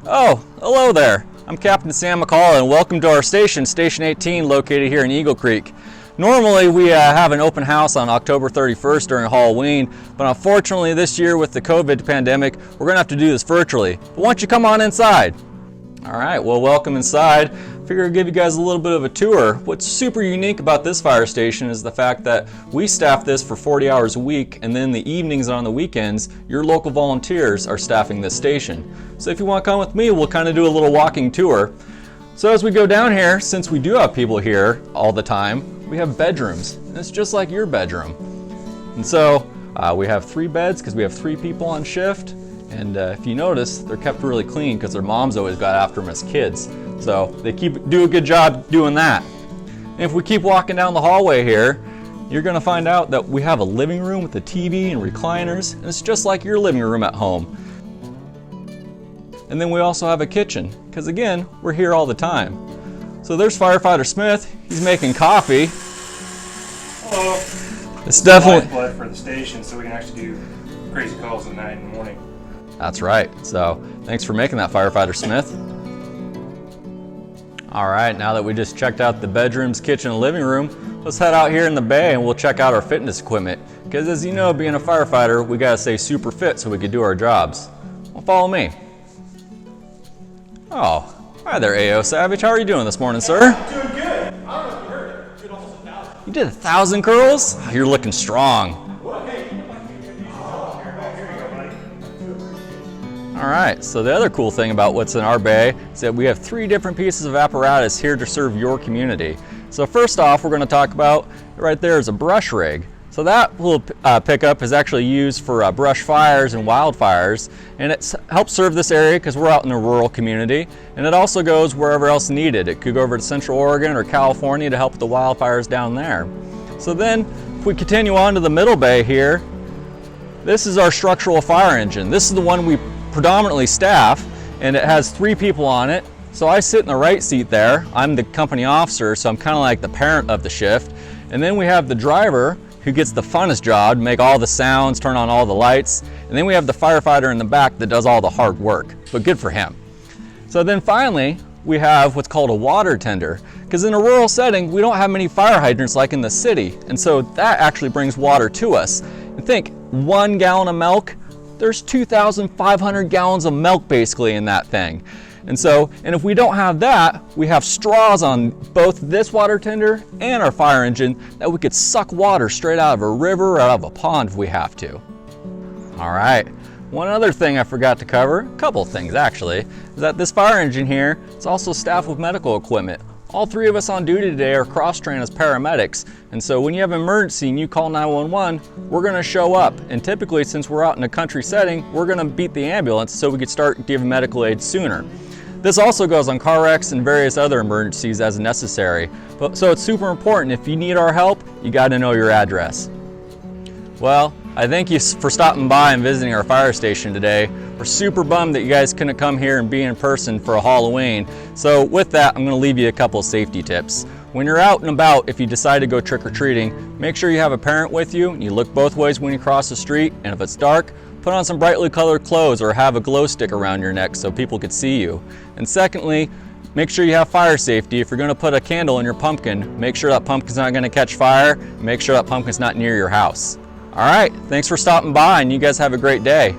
Oh, hello there. I'm Captain Sam McCall and welcome to our station, Station 18, located here in Eagle Creek. Normally we have an open house on October 31st during Halloween, but unfortunately this year with the COVID pandemic, we're going to have to do this virtually. But why don't you come on inside? All right, well, welcome inside. Figure I'd give you guys a little bit of a tour. What's super unique about this fire station is the fact that we staff this for 40 hours a week, and then the evenings and on the weekends, your local volunteers are staffing this station. So if you want to come with me, we'll kind of do a little walking tour. So as we go down here, since we do have people here all the time, we have bedrooms. And it's just like your bedroom. And so we have 3 beds because we have 3 people on shift. And if you notice, they're kept really clean because their moms always got after them as kids. So they do a good job doing that. And if we keep walking down the hallway here, you're going to find out that we have a living room with a TV and recliners. And it's just like your living room at home. And then we also have a kitchen because again, we're here all the time. So there's Firefighter Smith. He's making coffee. Hello. It's definitely blood for the station, so we can actually do crazy calls at night and morning. That's right. So thanks for making that, Firefighter Smith. All right, now that we just checked out the bedrooms, kitchen, and living room, let's head out here in the bay and we'll check out our fitness equipment. Because as you know, being a firefighter, we gotta stay super fit so we can do our jobs. Well, follow me. Oh, hi there, A.O. Savage. How are you doing this morning, sir? Doing good. I don't know if you heard it. Did almost 1,000. You did 1,000 curls? You're looking strong. All right, so the other cool thing about what's in our bay is that we have 3 different pieces of apparatus here to serve your community. So first off, we're going to talk about right there is a brush rig. So that little pickup is actually used for brush fires and wildfires, and it helps serve this area because we're out in a rural community, and it also goes wherever else needed. It could go over to Central Oregon or California to help with the wildfires down there. So then, if we continue on to the middle bay here, this is our structural fire engine. This is the one we predominantly staff, and it has 3 people on it. So I sit in the right seat there. I'm the company officer, so I'm kind of like the parent of the shift. And then we have the driver who gets the funnest job, make all the sounds, turn on all the lights. And then we have the firefighter in the back that does all the hard work, but good for him. So then finally, we have what's called a water tender, because in a rural setting, we don't have many fire hydrants like in the city. And so that actually brings water to us. And think, 1 gallon of milk, there's 2,500 gallons of milk basically in that thing. And if we don't have that, we have straws on both this water tender and our fire engine that we could suck water straight out of a river or out of a pond if we have to. All right, one other thing I forgot to cover, a couple of things actually, is that this fire engine here is also staffed with medical equipment. All 3 of us on duty today are cross-trained as paramedics, and so when you have an emergency and you call 911, we're going to show up. And typically, since we're out in a country setting, we're going to beat the ambulance so we could start giving medical aid sooner. This also goes on car wrecks and various other emergencies as necessary. So it's super important, if you need our help, you got to know your address. Well, I thank you for stopping by and visiting our fire station today. We're super bummed that you guys couldn't come here and be in person for a Halloween. So with that, I'm going to leave you a couple of safety tips. When you're out and about, if you decide to go trick-or-treating, make sure you have a parent with you and you look both ways when you cross the street. And if it's dark, put on some brightly colored clothes or have a glow stick around your neck so people could see you. And secondly, make sure you have fire safety. If you're going to put a candle in your pumpkin, make sure that pumpkin's not going to catch fire. Make sure that pumpkin's not near your house. All right, thanks for stopping by and you guys have a great day.